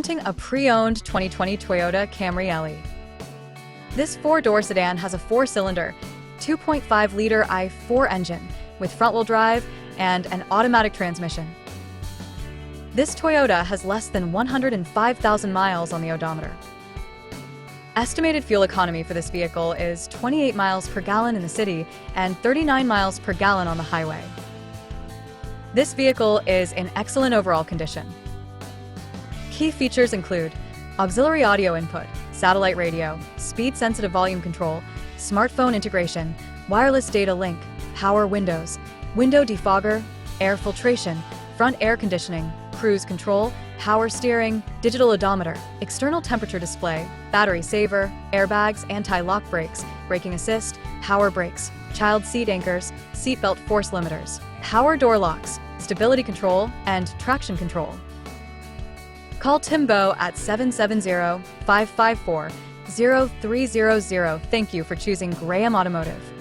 Presenting a pre-owned 2020 Toyota Camry LE. This four-door sedan has a four-cylinder, 2.5-liter i4 engine with front-wheel drive and an automatic transmission. This Toyota has less than 105,000 miles on the odometer. Estimated fuel economy for this vehicle is 28 miles per gallon in the city and 39 miles per gallon on the highway. This vehicle is in excellent overall condition. Key features include auxiliary audio input, satellite radio, speed-sensitive volume control, smartphone integration, wireless data link, power windows, window defogger, air filtration, front air conditioning, cruise control, power steering, digital odometer, external temperature display, battery saver, airbags, anti-lock brakes, braking assist, power brakes, child seat anchors, seatbelt force limiters, power door locks, stability control, and traction control. Call Timbo at 770-554-0300. Thank you for choosing Graham Automotive.